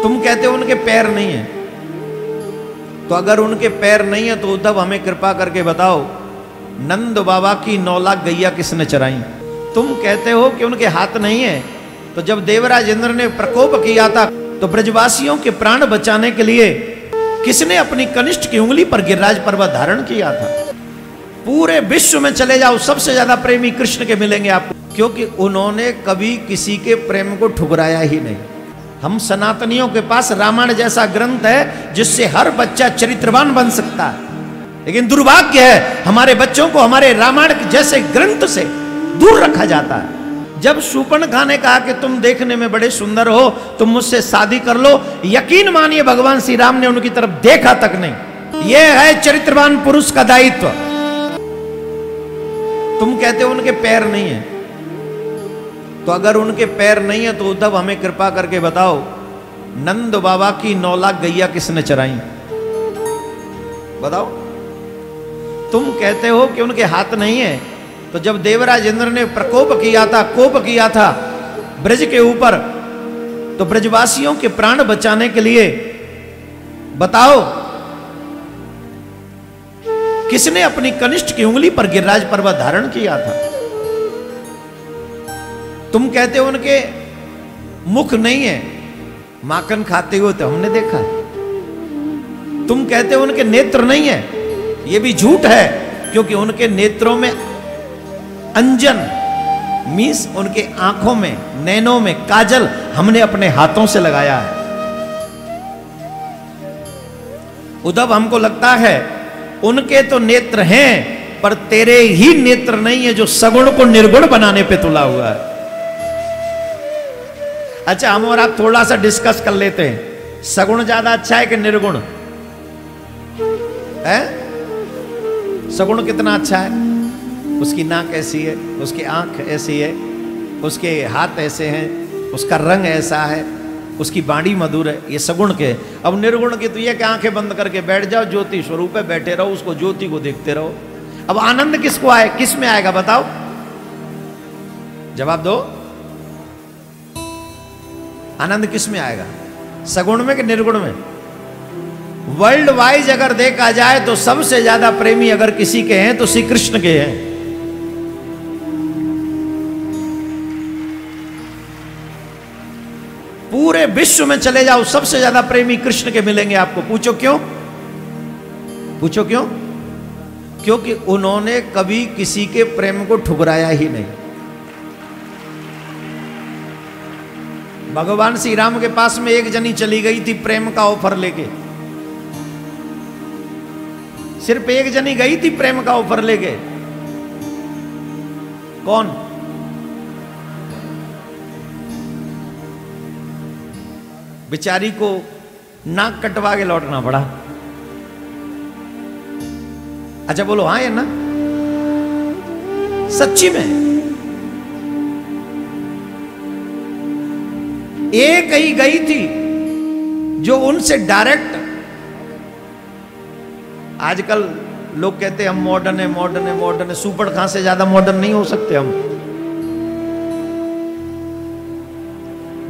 तुम कहते हो उनके पैर नहीं है, तो अगर उनके पैर नहीं है तो उद्धव हमें कृपा करके बताओ, नंद बाबा की 9 लाख गैया किसने चराई? तुम कहते हो कि उनके हाथ नहीं है, तो जब देवराज इंद्र ने प्रकोप किया था तो ब्रजवासियों के प्राण बचाने के लिए किसने अपनी कनिष्ठ की उंगली पर गिरिराज पर्वत धारण किया था? पूरे विश्व में चले जाओ, सबसे ज्यादा प्रेमी कृष्ण के मिलेंगे आपको, क्योंकि उन्होंने कभी किसी के प्रेम को ठुकराया ही नहीं। हम सनातनियों के पास रामायण जैसा ग्रंथ है जिससे हर बच्चा चरित्रवान बन सकता है, लेकिन दुर्भाग्य है हमारे बच्चों को हमारे रामायण जैसे ग्रंथ से दूर रखा जाता है। जब शूर्पणखा ने कहा कि तुम देखने में बड़े सुंदर हो, तुम मुझसे शादी कर लो, यकीन मानिए भगवान श्री राम ने उनकी तरफ देखा तक नहीं। यह है चरित्रवान पुरुष का दायित्व। तुम कहते हो उनके पैर नहीं है, तो अगर उनके पैर नहीं है तो उद्धव हमें कृपा करके बताओ, नंद बाबा की 9 लाख गैया किसने चराई? बताओ। तुम कहते हो कि उनके हाथ नहीं है, तो जब देवराज इंद्र ने प्रकोप किया था, कोप किया था ब्रज के ऊपर, तो ब्रजवासियों के प्राण बचाने के लिए बताओ किसने अपनी कनिष्ठ की उंगली पर गिरिराज पर्वत धारण किया था? तुम कहते हो उनके मुख नहीं है, माखन खाते हुए तो हमने देखा है। तुम कहते हो उनके नेत्र नहीं है, यह भी झूठ है, क्योंकि उनके नेत्रों में अंजन मींस उनके आंखों में, नैनों में काजल हमने अपने हाथों से लगाया है। उद्धव हमको लगता है उनके तो नेत्र हैं, पर तेरे ही नेत्र नहीं है जो सगुण को निर्गुण बनाने पे तुला हुआ है। अच्छा, हम और आप थोड़ा सा डिस्कस कर लेते हैं, सगुण ज्यादा अच्छा है कि निर्गुण है? सगुण कितना अच्छा है? उसकी नाक ऐसी है, उसकी आंख ऐसी है, उसके हाथ ऐसे हैं, उसका रंग ऐसा है, उसकी बाणी मधुर है, ये सगुण के। अब निर्गुण की तो ये कि आंखें बंद करके बैठ जाओ, ज्योति स्वरूप है, बैठे रहो, उसको ज्योति को देखते रहो। अब आनंद किसको आए, किस में आएगा बताओ, जवाब दो। आनंद किस में आएगा, सगुण में कि निर्गुण में? वर्ल्ड वाइज अगर देखा जाए तो सबसे ज्यादा प्रेमी अगर किसी के हैं तो श्री कृष्ण के हैं। पूरे विश्व में चले जाओ, सबसे ज्यादा प्रेमी कृष्ण के मिलेंगे आपको। पूछो क्यों? पूछो क्यों? क्योंकि उन्होंने कभी किसी के प्रेम को ठुकराया ही नहीं। भगवान श्री राम के पास में एक जनी चली गई थी प्रेम का ऑफर लेके, सिर्फ एक जनी गई थी प्रेम का ऑफर लेके। कौन? बेचारी को नाक कटवा के लौटना पड़ा। अच्छा बोलो हाँ या ना? सच्ची में एक ही गई थी जो उनसे डायरेक्ट। आजकल लोग कहते हैं हम मॉडर्न है, मॉडर्न है, मॉडर्न है। शूर्पणखा से ज्यादा मॉडर्न नहीं हो सकते हम।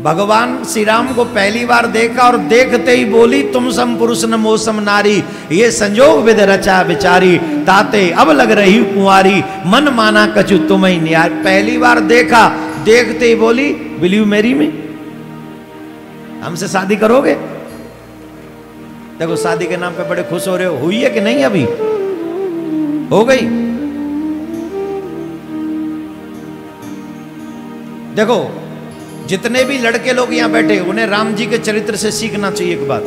भगवान श्री राम को पहली बार देखा और देखते ही बोली तुम सम पुरुष न मोसम नारी, ये संजोग विध रचा बिचारी, ताते अब लग रही कुंवारी, मन माना कछु तुम ही न्याय। पहली बार देखा, देखते ही बोली विल यू मैरी मी, हमसे शादी करोगे? देखो शादी के नाम पे बड़े खुश हो रहे हो, हुई है कि नहीं? अभी हो गई। देखो जितने भी लड़के लोग यहां बैठे उन्हें राम जी के चरित्र से सीखना चाहिए एक बात।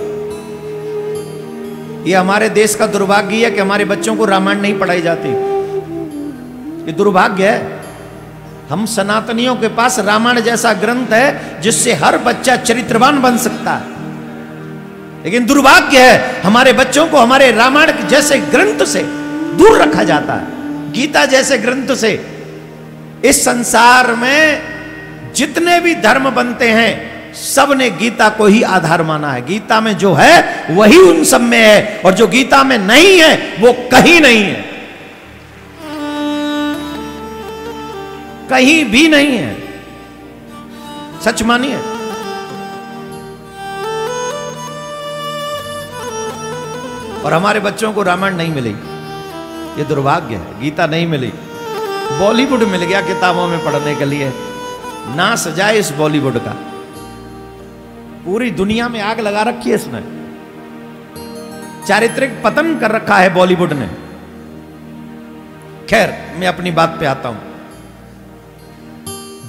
ये हमारे देश का दुर्भाग्य है कि हमारे बच्चों को रामायण नहीं पढ़ाई जाती। ये दुर्भाग्य है। हम सनातनियों के पास रामायण जैसा ग्रंथ है जिससे हर बच्चा चरित्रवान बन सकता है, लेकिन दुर्भाग्य है हमारे बच्चों को हमारे रामायण जैसे ग्रंथ से दूर रखा जाता है, गीता जैसे ग्रंथ से। इस संसार में जितने भी धर्म बनते हैं सब ने गीता को ही आधार माना है। गीता में जो है वही उन सब में है, और जो गीता में नहीं है वो कहीं नहीं है, कहीं भी नहीं है। सच मानिए। और हमारे बच्चों को रामायण नहीं मिली। ये दुर्भाग्य है। गीता नहीं मिली, बॉलीवुड मिल गया किताबों में पढ़ने के लिए। ना सजाए इस बॉलीवुड का, पूरी दुनिया में आग लगा रखी है इसने, चारित्रिक पतन कर रखा है बॉलीवुड ने। खैर, मैं अपनी बात पे आता हूं।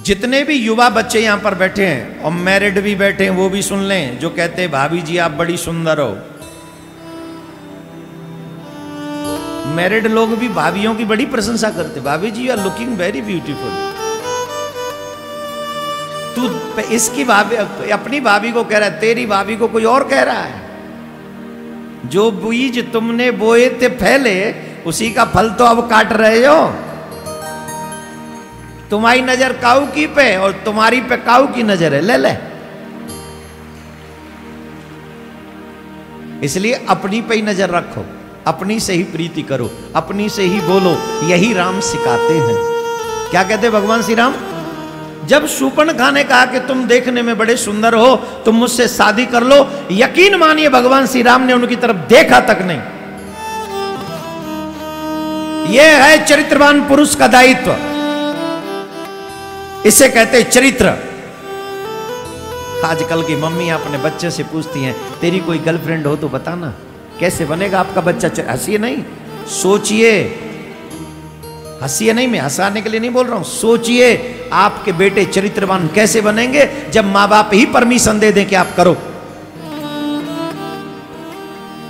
जितने भी युवा बच्चे यहां पर बैठे हैं और मैरिड भी बैठे हैं, वो भी सुन लें, जो कहते हैं भाभी जी आप बड़ी सुंदर हो। मैरिड लोग भी भाभियों की बड़ी प्रशंसा करते, भाभी जी you are looking very beautiful. तू इसकी भाभी, अपनी भाभी को कह रहा है, तेरी भाभी को कोई और कह रहा है। जो बीज तुमने बोए थे पहले, उसी का फल तो अब काट रहे हो। तुम्हारी नजर काऊ की पे और तुम्हारी पे काऊ की नजर है, ले ले। इसलिए अपनी पे ही नजर रखो, अपनी से ही प्रीति करो, अपनी से ही बोलो। यही राम सिखाते हैं। क्या कहते भगवान श्री राम? जब शूर्पणखा ने कहा कि तुम देखने में बड़े सुंदर हो, तुम मुझसे शादी कर लो, यकीन मानिए भगवान श्री राम ने उनकी तरफ देखा तक नहीं। यह है चरित्रवान पुरुष का दायित्व। इसे कहते चरित्र। आजकल की मम्मी अपने बच्चे से पूछती हैं, तेरी कोई गर्लफ्रेंड हो तो बताना, कैसे बनेगा आपका बच्चा। हंसिए नहीं, सोचिए। हंसिए नहीं, मैं हंसाने के लिए नहीं बोल रहा हूं। सोचिए आपके बेटे चरित्रवान कैसे बनेंगे जब मां बाप ही परमिशन दे दें कि आप करो।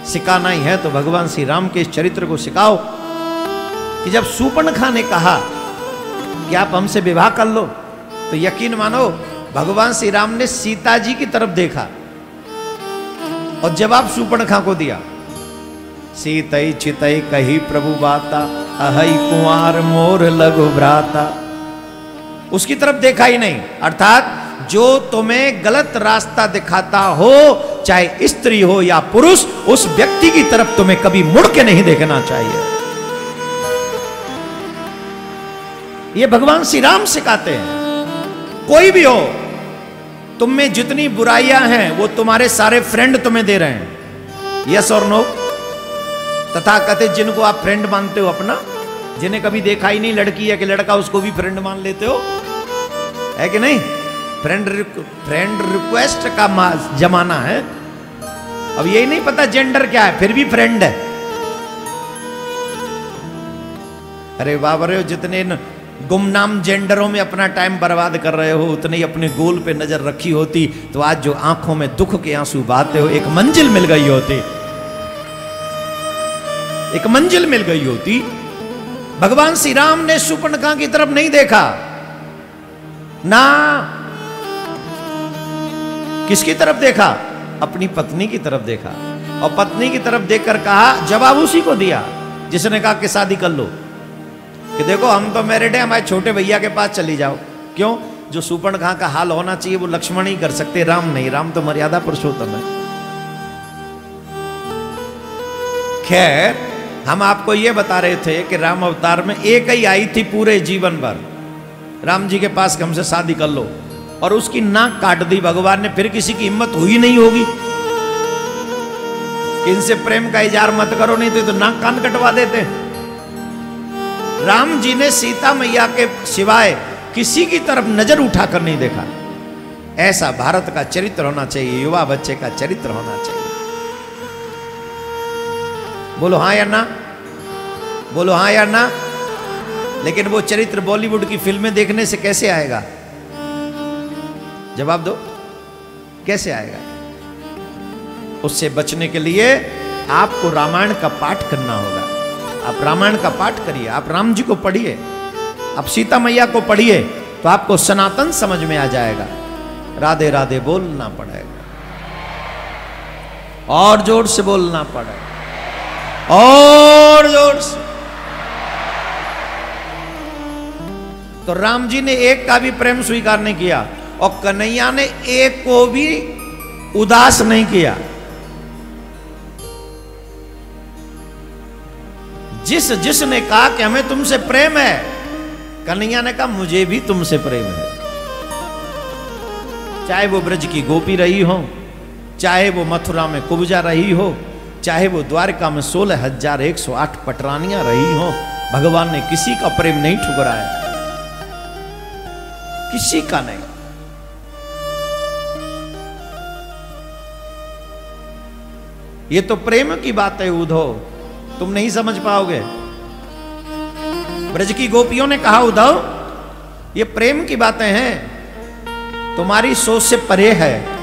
सिखाना ही है तो भगवान श्री राम के इस चरित्र को सिखाओ कि जब शूर्पणखा ने कहा कि आप हमसे विवाह कर लो, तो यकीन मानो भगवान श्री राम ने सीता जी की तरफ देखा और जवाब शूर्पणखा को दिया। सीतई चितई कही प्रभु बाता, अहई कुंवर मोर लघु भ्राता। उसकी तरफ देखा ही नहीं। अर्थात जो तुम्हें गलत रास्ता दिखाता हो, चाहे स्त्री हो या पुरुष, उस व्यक्ति की तरफ तुम्हें कभी मुड़ के नहीं देखना चाहिए। ये भगवान श्री राम सिखाते हैं। कोई भी हो, तुम में जितनी बुराइयां हैं वो तुम्हारे सारे फ्रेंड तुम्हें दे रहे हैं। यस और नो? तथा कथित जिनको आप फ्रेंड मानते हो अपना, जिन्हें कभी देखा ही नहीं लड़की है कि लड़का, उसको भी फ्रेंड मान लेते हो, है कि नहीं? फ्रेंड रिक्वेस्ट का जमाना है। अब यही नहीं पता जेंडर क्या है, फिर भी फ्रेंड है। अरे बाबा रे, जितने गुमनाम जेंडरों में अपना टाइम बर्बाद कर रहे हो, उतने ही अपने गोल पे नजर रखी होती तो आज जो आंखों में दुख के आंसू बहाते हो, एक मंजिल मिल गई होती, एक मंजिल मिल गई होती। भगवान श्री राम ने शूर्पणखा की तरफ नहीं देखा ना। किसकी तरफ देखा? अपनी पत्नी की तरफ देखा। और पत्नी की तरफ देखकर कहा, जवाब उसी को दिया जिसने कहा कि शादी कर लो, कि देखो हम तो मैरिड हैं, हमारे छोटे भैया के पास चली जाओ। क्यों? जो शूर्पणखा का हाल होना चाहिए वो लक्ष्मण ही कर सकते, राम नहीं। राम तो मर्यादा पुरुषोत्तम है। खैर, हम आपको ये बता रहे थे कि राम अवतार में एक ही आई थी पूरे जीवन भर, राम जी के पास कि हमसे शादी कर लो, और उसकी नाक काट दी भगवान ने। फिर किसी की हिम्मत हुई नहीं होगी कि इनसे प्रेम का इजहार मत करो, नहीं तो नाक कान कटवा देते। राम जी ने सीता मैया के सिवाय किसी की तरफ नजर उठाकर नहीं देखा। ऐसा भारत का चरित्र होना चाहिए, युवा बच्चे का चरित्र होना चाहिए। बोलो हाँ या ना? बोलो हाँ या ना? लेकिन वो चरित्र बॉलीवुड की फिल्में देखने से कैसे आएगा? जवाब दो, कैसे आएगा? उससे बचने के लिए आपको रामायण का पाठ करना होगा। आप रामायण का पाठ करिए, आप राम जी को पढ़िए, आप सीता मैया को पढ़िए, तो आपको सनातन समझ में आ जाएगा। राधे राधे बोलना पड़ेगा, और जोर से बोलना पड़ेगा, और जोर से। तो राम जी ने एक का भी प्रेम स्वीकार नहीं किया, और कन्हैया ने एक को भी उदास नहीं किया। जिसने कहा कि हमें तुमसे प्रेम है, कन्हैया ने कहा मुझे भी तुमसे प्रेम है। चाहे वो ब्रज की गोपी रही हो, चाहे वो मथुरा में कुब्जा रही हो, चाहे वो द्वारका में 16,108 पटरानियां रही हों, भगवान ने किसी का प्रेम नहीं ठुकराया, किसी का नहीं। ये तो प्रेम की बात है उद्धव, तुम नहीं समझ पाओगे। ब्रज की गोपियों ने कहा उद्धव ये प्रेम की बातें हैं, तुम्हारी सोच से परे है।